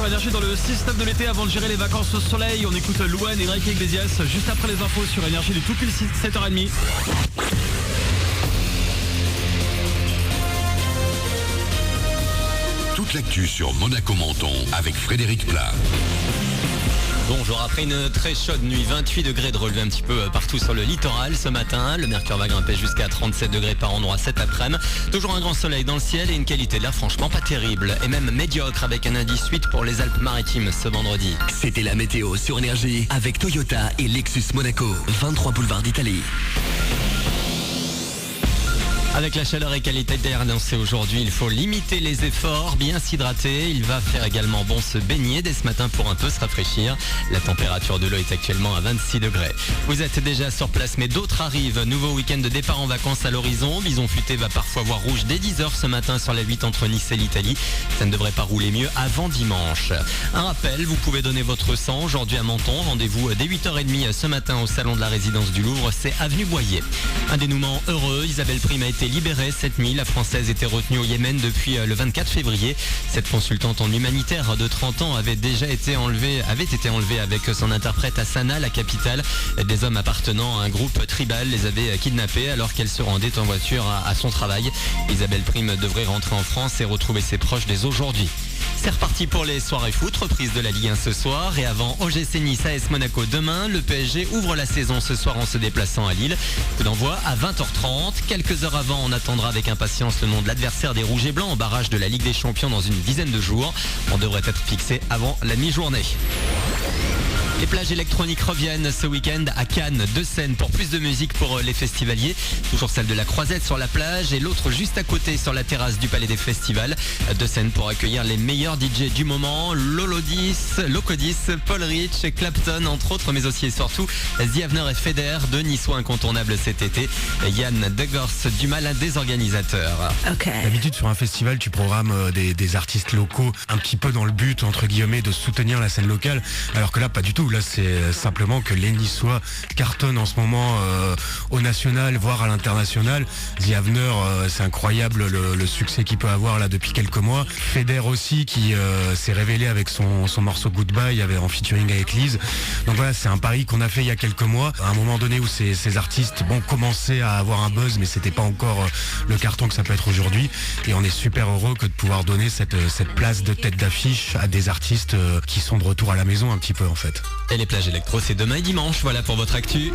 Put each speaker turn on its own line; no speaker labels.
sur Énergie dans le 6-9 de l'été avant de gérer les vacances au soleil. On écoute Louane et Enrique Iglesias juste après les infos sur Énergie du tout pile 7h30.
Toute l'actu sur Monaco Menton avec Frédéric Plat.
Bonjour, après une très chaude nuit, 28 degrés de relevé un petit peu partout sur le littoral ce matin. Le mercure va grimper jusqu'à 37 degrés par endroit cet après-midi. Toujours un grand soleil dans le ciel et une qualité de l'air franchement pas terrible. Et même médiocre avec un indice 8 pour les Alpes-Maritimes ce vendredi.
C'était la météo sur Énergie avec Toyota et Lexus Monaco, 23 boulevard d'Italie.
Avec la chaleur et qualité d'air annoncée aujourd'hui, il faut limiter les efforts, bien s'hydrater. Il va faire également bon se baigner dès ce matin pour un peu se rafraîchir. La température de l'eau est actuellement à 26 degrés. Vous êtes déjà sur place, mais d'autres arrivent. Nouveau week-end de départ en vacances à l'horizon. Bison Futé va parfois voir rouge dès 10h ce matin sur la 8 entre Nice et l'Italie. Ça ne devrait pas rouler mieux avant dimanche. Un rappel, vous pouvez donner votre sang aujourd'hui à Menton. Rendez-vous dès 8h30 ce matin au salon de la résidence du Louvre. C'est avenue Boyer. Un dénouement heureux. Isabelle Prime a été libérée cette nuit. La Française était retenue au Yémen depuis le 24 février. Cette consultante en humanitaire de 30 ans avait été enlevée avec son interprète à Sanaa, la capitale. Des hommes appartenant à un groupe tribal les avaient kidnappés alors qu'elle se rendait en voiture à son travail. Isabelle Prime devrait rentrer en France et retrouver ses proches dès aujourd'hui. C'est reparti pour les soirées foot, reprise de la Ligue 1 ce soir et avant OGC Nice AS Monaco demain, le PSG ouvre la saison ce soir en se déplaçant à Lille. Coup d'envoi à 20h30. Quelques heures avant, on attendra avec impatience le nom de l'adversaire des Rouges et Blancs au barrage de la Ligue des Champions dans une dizaine de jours. On devrait être fixé avant la mi-journée. Les plages électroniques reviennent ce week-end à Cannes, 2 scènes pour plus de musique pour les festivaliers. Toujours celle de la Croisette sur la plage et l'autre juste à côté sur la terrasse du Palais des Festivals. 2 scènes pour accueillir les meilleurs DJ du moment, Locodis, Paul Rich, Clapton entre autres, mais aussi et surtout The Avener et Feder, 2 Niçois incontournables cet été. Yann Degors du Malin des organisateurs.
D'habitude sur un festival tu programmes des artistes locaux un petit peu dans le but entre guillemets de soutenir la scène locale, alors que là pas du tout. Là c'est simplement que les Niçois cartonnent en ce moment au national voire à l'international. The Avener, c'est incroyable le succès qu'il peut avoir là depuis quelques mois. Feder aussi qui s'est révélé avec son morceau Goodbye en featuring avec Lise. Donc voilà, c'est un pari qu'on a fait il y a quelques mois, à un moment donné où ces artistes commençaient à avoir un buzz mais c'était pas encore le carton que ça peut être aujourd'hui, et on est super heureux que de pouvoir donner cette place de tête d'affiche à des artistes qui sont de retour à la maison un petit peu en fait.
Et les plages électro, c'est demain et dimanche. Voilà pour votre actu.